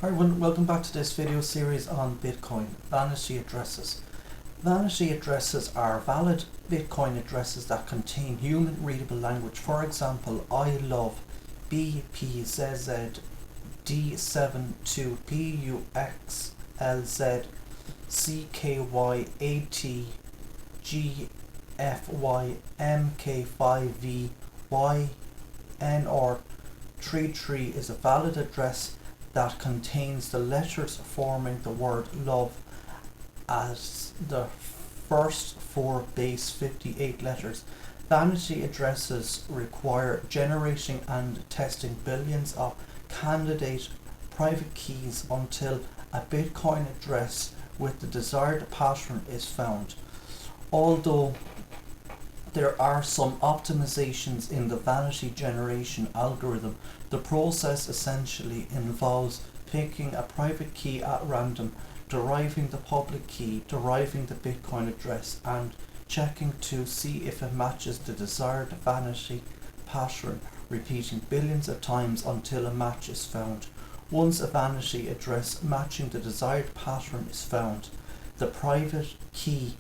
Hi everyone, welcome back to this video series on Bitcoin, Vanity Addresses. Vanity addresses are valid Bitcoin addresses that contain human readable language. For example, I love BPZZ2PUXLZ CKY80GFYMK5VYN or 33 is a valid address that contains the letters forming the word love as the first four base 58 letters. Vanity addresses require generating and testing billions of candidate private keys until a Bitcoin address with the desired pattern is found. Although there are some optimizations in the vanity generation algorithm, the process essentially involves picking a private key at random, deriving the public key, deriving the Bitcoin address, and checking to see if it matches the desired vanity pattern, repeating billions of times until a match is found. Once a vanity address matching the desired pattern is found, the private key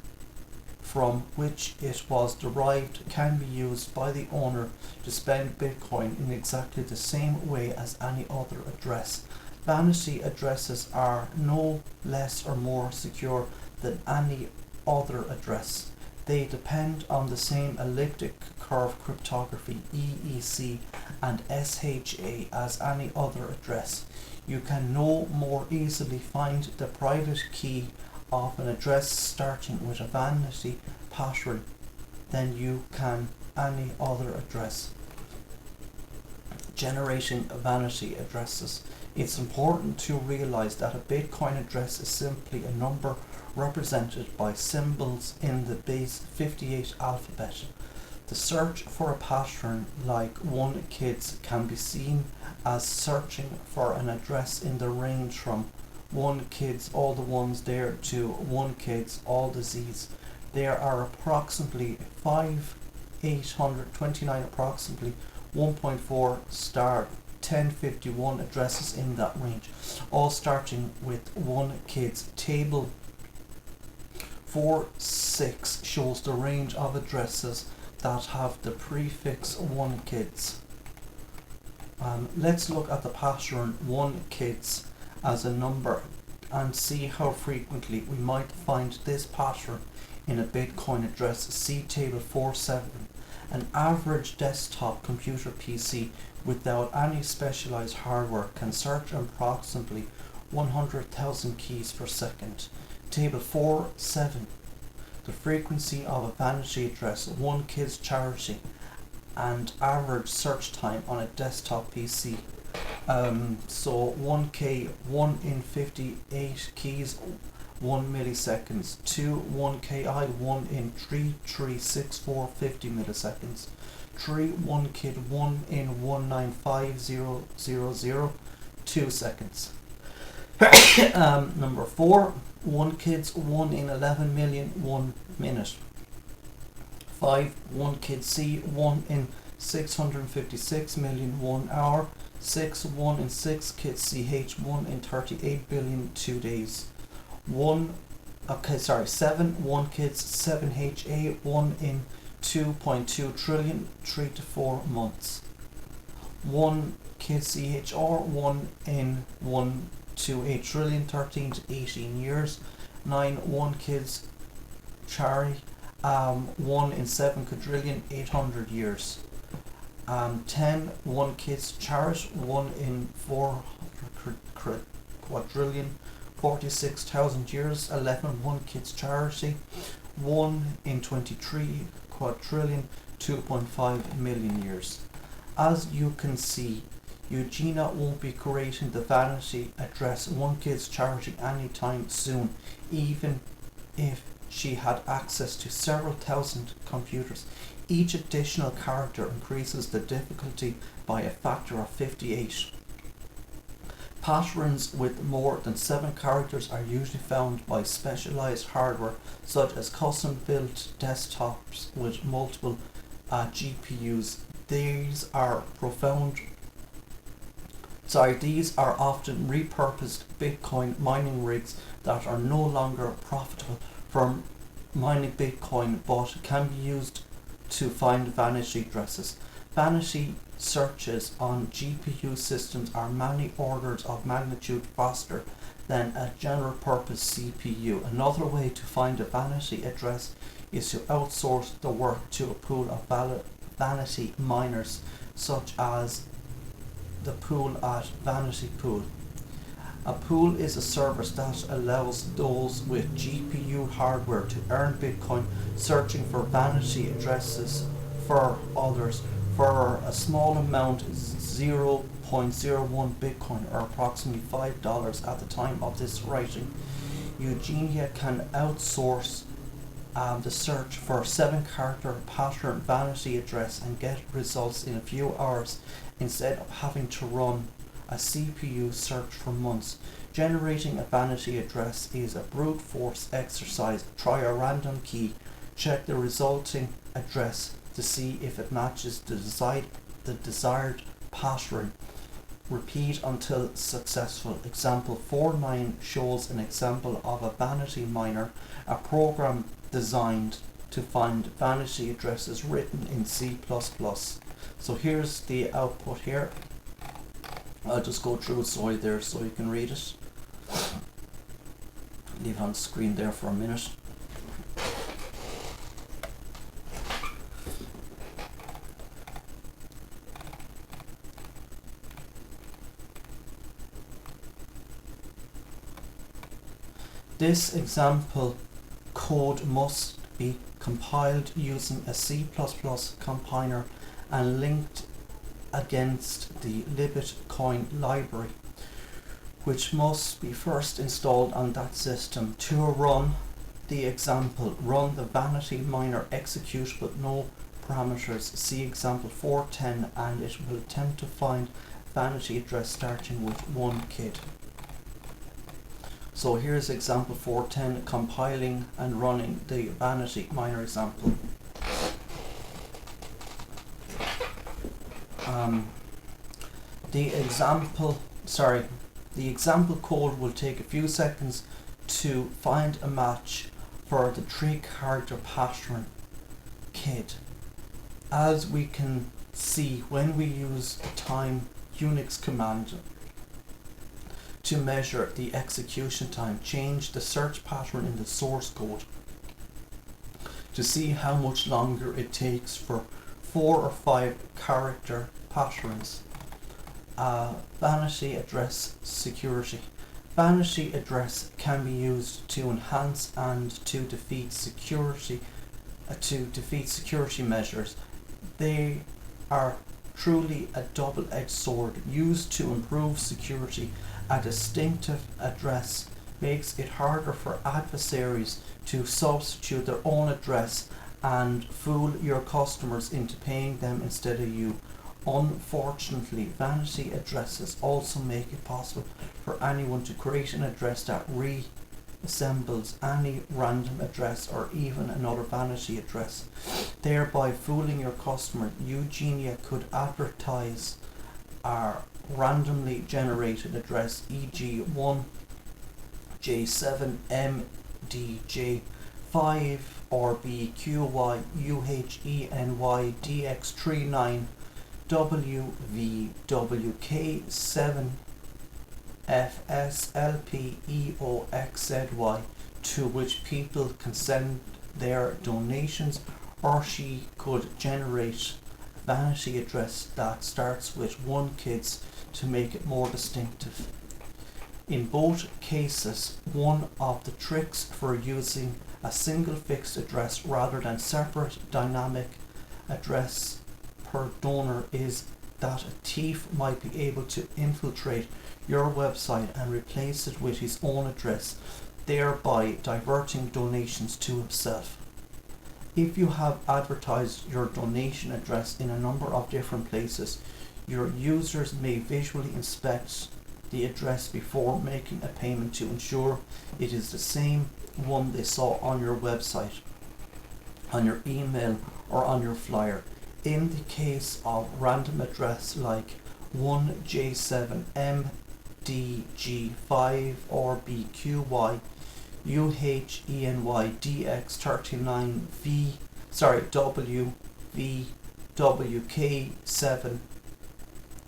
from which it was derived can be used by the owner to spend Bitcoin in exactly the same way as any other address. Vanity addresses are no less or more secure than any other address. They depend on the same elliptic curve cryptography EEC and SHA as any other address. You can no more easily find the private key of an address starting with a vanity pattern than you can any other address. Generating vanity addresses. It's important to realize that a Bitcoin address is simply a number represented by symbols in the base 58 alphabet. The search for a pattern like 1kids can be seen as searching for an address in the range from 1kids all the ones there to 1kids all the z's. There are approximately 829 approximately 1.4 star 1051 addresses in that range, all starting with 1kids. Table 4.6 shows the range of addresses that have the prefix 1kids. Let's look at the pattern 1kids as a number and see how frequently we might find this pattern in a Bitcoin address. See table 4.7. An average desktop computer PC without any specialized hardware can search approximately 100,000 keys per second. Table 4.7. The frequency of a vanity address 1kids charity and average search time on a desktop PC. So 1k, 1 in 58 keys, 1 milliseconds. 2 1ki, 1 in 3364 50 milliseconds. 3 1kid, 1 in 195000 2 seconds. Number 4 1kids, 1 in 11 million 1 minute. 5 1kids C, 1 in 656 million 1 hour. 6 1 in 6 kids CH, 1 in 38 billion 2 days. 7 1 kids 7 HA, 1 in 2.2 trillion 3 to 4 months. 1 kids CHR, 1 in 1 to 8 trillion 13 to 18 years. 9 1 kids Chari, 1 in 7 quadrillion 800 years. 10 1 kids Charit, 1 in 4 quadrillion 46,000 years. 11 1 kids charity, 1 in 23 quadrillion 2.5 million years. As you can see, Eugenia won't be creating the vanity address 1kids charity anytime soon, even if she had access to several thousand computers. Each additional character increases the difficulty by a factor of 58. Patterns with more than 7 characters are usually found by specialized hardware such as custom-built desktops with multiple GPUs. These are profound These are often repurposed Bitcoin mining rigs that are no longer profitable for mining Bitcoin but can be used to find vanity addresses. Vanity searches on GPU systems are many orders of magnitude faster than a general purpose CPU. Another way to find a vanity address is to outsource the work to a pool of vanity miners, such as the pool at Vanity Pool. A pool is a service that allows those with GPU hardware to earn Bitcoin searching for vanity addresses for others. For a small amount, 0.01 Bitcoin, or approximately $5 at the time of this writing, Eugenia can outsource the search for a 7-character pattern vanity address and get results in a few hours instead of having to run a CPU search for months. Generating a vanity address is a brute force exercise. Try a random key, check the resulting address to see if it matches the desired pattern. Repeat until successful. Example 4.9 shows an example of a vanity miner, a program designed to find vanity addresses written in C++. So here's the output here. I'll just go through it so you can read it. Leave it on the screen there for a minute. This example code must be compiled using a C++ compiler and linked against the libitcoin library, which must be first installed on that system. To run the example, run the vanity miner execute with no parameters. See example 4.10 and it will attempt to find vanity address starting with 1 kid. So here's example 4.10 compiling and running the vanity miner example. The example code will take a few seconds to find a match for the 3-character pattern kid. As we can see, when we use the time Unix command to measure the execution time, change the search pattern in the source code to see how much longer it takes for 4 or 5 character patterns. Vanity address security. Vanity address can be used to enhance and to defeat security measures. They are truly a double-edged sword. Used to improve security, a distinctive address makes it harder for adversaries to substitute their own address and fool your customers into paying them instead of you. Unfortunately, vanity addresses also make it possible for anyone to create an address that resembles any random address or even another vanity address, thereby fooling your customer. Eugenia could advertise a randomly generated address, e.g. 1J7MDJ5 or BQYUHENYDX39WV7FSLPEOXZY, to which people can send their donations, or she could generate a vanity address that starts with 1 kids to make it more distinctive. In both cases, one of the tricks for using a single fixed address rather than separate dynamic address per donor is that a thief might be able to infiltrate your website and replace it with his own address, thereby diverting donations to himself. If you have advertised your donation address in a number of different places, your users may visually inspect the address before making a payment to ensure it is the same one they saw on your website, on your email, or on your flyer. In the case of random address like 1J7MDG5RBQY UHENYDX39V WVWK7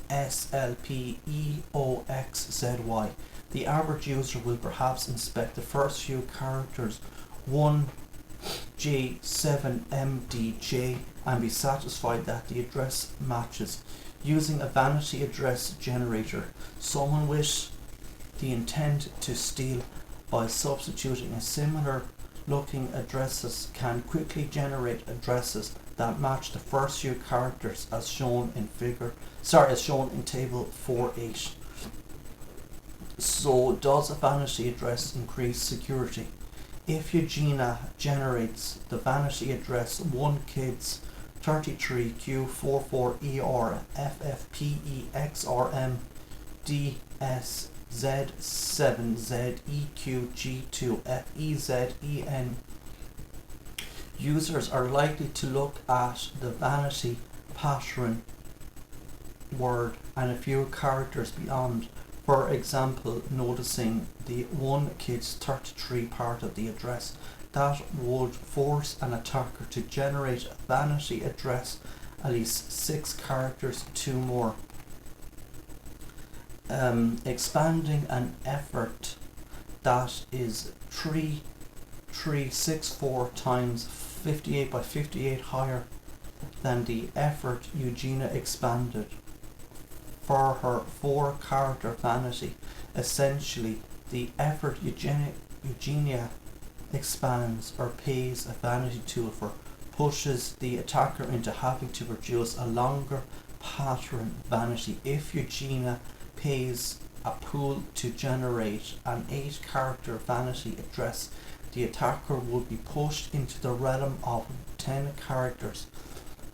SLPEOXZY. The average user will perhaps inspect the first few characters 1J7MDJ and be satisfied that the address matches. Using a vanity address generator, someone with the intent to steal by substituting a similar looking addresses can quickly generate addresses that match the first few characters as shown in table 4.8. So does a vanity address increase security? If Eugenia generates the vanity address 1KIDS44ERFFPEXRMDS7ZEQG2FEZEN, users are likely to look at the vanity pattern word and a few characters beyond. For example, noticing the 1KIDS33 part of the address. That would force an attacker to generate a vanity address at least 6 characters, 2 more. Expanding an effort that is 3364 times 58 by 58 higher than the effort Eugenia expanded for her 4-character vanity. Essentially, the effort Eugenia expands or pays a vanity tool for pushes the attacker into having to produce a longer pattern vanity. If Eugenia pays a pool to generate an 8-character vanity address, the attacker would be pushed into the realm of 10 characters,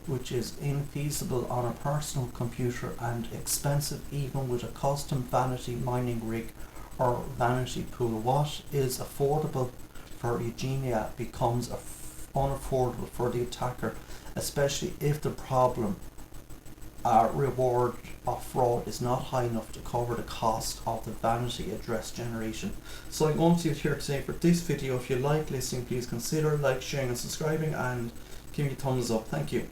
which is infeasible on a personal computer and expensive even with a custom vanity mining rig or vanity pool. What is affordable for Eugenia becomes unaffordable for the attacker, especially if the problem reward of fraud is not high enough to cover the cost of the vanity address generation. So I'm going to leave it here today for this video. If you like listening, please consider like, sharing and subscribing, and give me a thumbs up. Thank you.